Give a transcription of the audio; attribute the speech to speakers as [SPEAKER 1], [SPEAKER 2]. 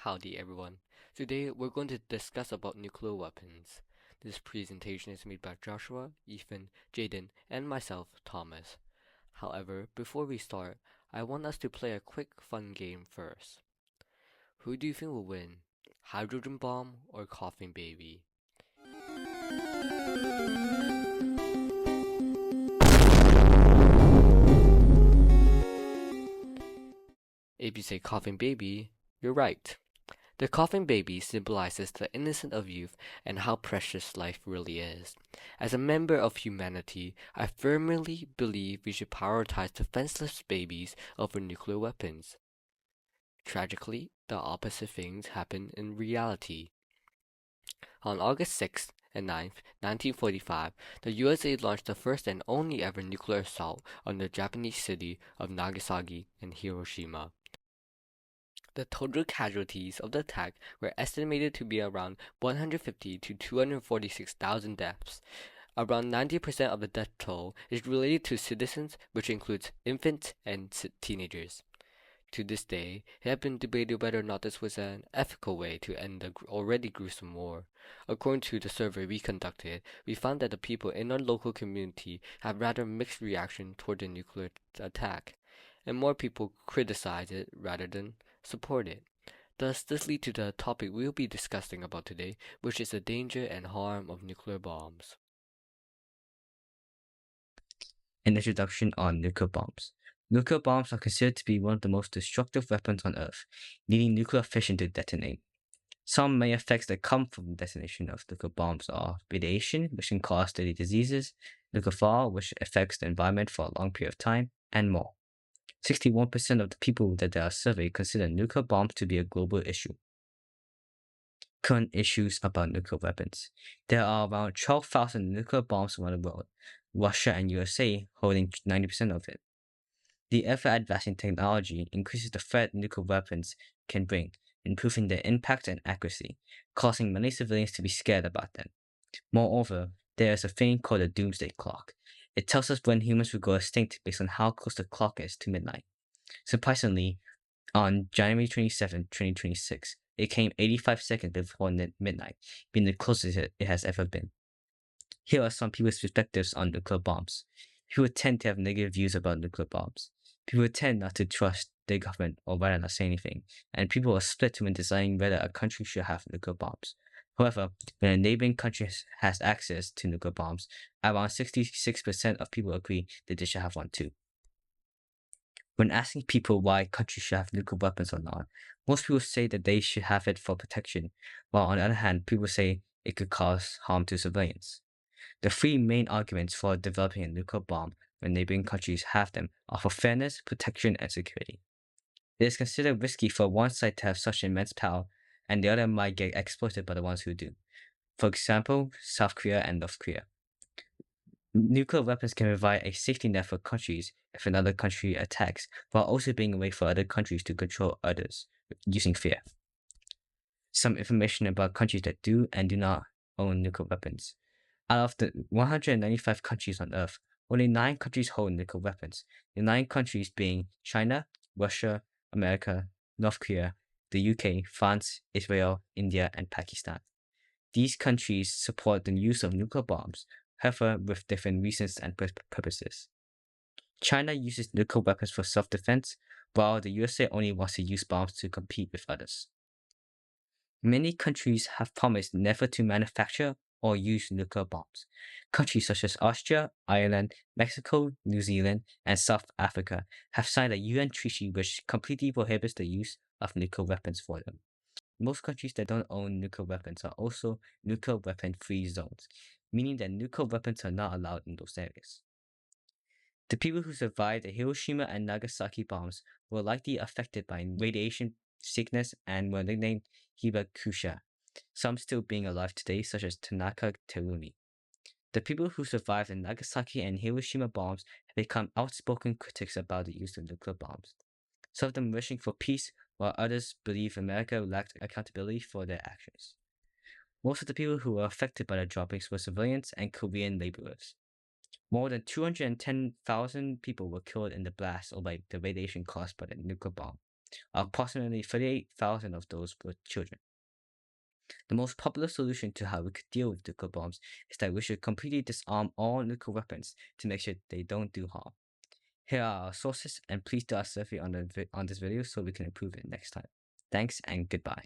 [SPEAKER 1] Howdy everyone. Today we're going to discuss about nuclear weapons. This presentation is made by Joshua, Ethan, Jaden, and myself, Thomas. However, before we start, I want us to play a quick fun game first. Who do you think will win? Hydrogen bomb or coughing baby? If you say coughing baby, you're right. The coughing baby symbolizes the innocence of youth and how precious life really is. As a member of humanity, I firmly believe we should prioritize defenseless babies over nuclear weapons. Tragically, the opposite things happen in reality. On August 6th and 9th, 1945, the USA launched the first and only ever nuclear assault on the Japanese city of Nagasaki and Hiroshima. The total casualties of the attack were estimated to be around 150 to 246,000 deaths. Around 90% of the death toll is related to citizens, which includes infants and teenagers. To this day, it has been debated whether or not this was an ethical way to end the already gruesome war. According to the survey we conducted, we found that the people in our local community have rather mixed reaction toward the nuclear attack, and more people criticize it rather than support it. Thus, this leads to the topic we'll be discussing about today, which is the danger and harm of nuclear bombs.
[SPEAKER 2] An introduction on nuclear bombs. Nuclear bombs are considered to be one of the most destructive weapons on Earth, needing nuclear fission to detonate. Some main effects that come from the detonation of nuclear bombs are radiation, which can cause deadly diseases, nuclear fallout, which affects the environment for a long period of time, and more. 61% of the people that are surveyed consider nuclear bombs to be a global issue. Current issues about nuclear weapons. There are around 12,000 nuclear bombs around the world, Russia and USA holding 90% of it. The ever-advancing technology increases the threat nuclear weapons can bring, improving their impact and accuracy, causing many civilians to be scared about them. Moreover, there is a thing called the doomsday clock. It tells us when humans will go extinct based on how close the clock is to midnight. Surprisingly, on January 27, 2026, it came 85 seconds before midnight, being the closest it has ever been. Here are some people's perspectives on nuclear bombs. People tend to have negative views about nuclear bombs. People tend not to trust their government or rather not say anything, and people are split when deciding whether a country should have nuclear bombs. However, when a neighboring country has access to nuclear bombs, around 66% of people agree that they should have one too. When asking people why countries should have nuclear weapons or not, most people say that they should have it for protection, while on the other hand, people say it could cause harm to civilians. The three main arguments for developing a nuclear bomb when neighboring countries have them are for fairness, protection, and security. It is considered risky for one side to have such immense power, and the other might get exploited by the ones who do. For example, South Korea and North Korea. Nuclear weapons can provide a safety net for countries if another country attacks, while also being a way for other countries to control others using fear. Some information about countries that do and do not own nuclear weapons. Out of the 195 countries on Earth, only 9 countries hold nuclear weapons. The 9 countries being China, Russia, America, North Korea, the UK, France, Israel, India, and Pakistan. These countries support the use of nuclear bombs, however, with different reasons and purposes. China uses nuclear weapons for self-defense, while the USA only wants to use bombs to compete with others. Many countries have promised never to manufacture or use nuclear bombs. Countries such as Austria, Ireland, Mexico, New Zealand, and South Africa have signed a UN treaty which completely prohibits the use of nuclear weapons for them. Most countries that don't own nuclear weapons are also nuclear weapon-free zones, meaning that nuclear weapons are not allowed in those areas. The people who survived the Hiroshima and Nagasaki bombs were likely affected by radiation sickness and were nicknamed Hibakusha, some still being alive today, such as Tanaka Terumi. The people who survived the Nagasaki and Hiroshima bombs have become outspoken critics about the use of nuclear bombs, some of them wishing for peace, while others believe America lacked accountability for their actions. Most of the people who were affected by the droppings were civilians and Korean laborers. More than 210,000 people were killed in the blast or by the radiation caused by the nuclear bomb. Approximately 38,000 of those were children. The most popular solution to how we could deal with nuclear bombs is that we should completely disarm all nuclear weapons to make sure they don't do harm. Here are our sources, and please do our survey on this video so we can improve it next time. Thanks and goodbye.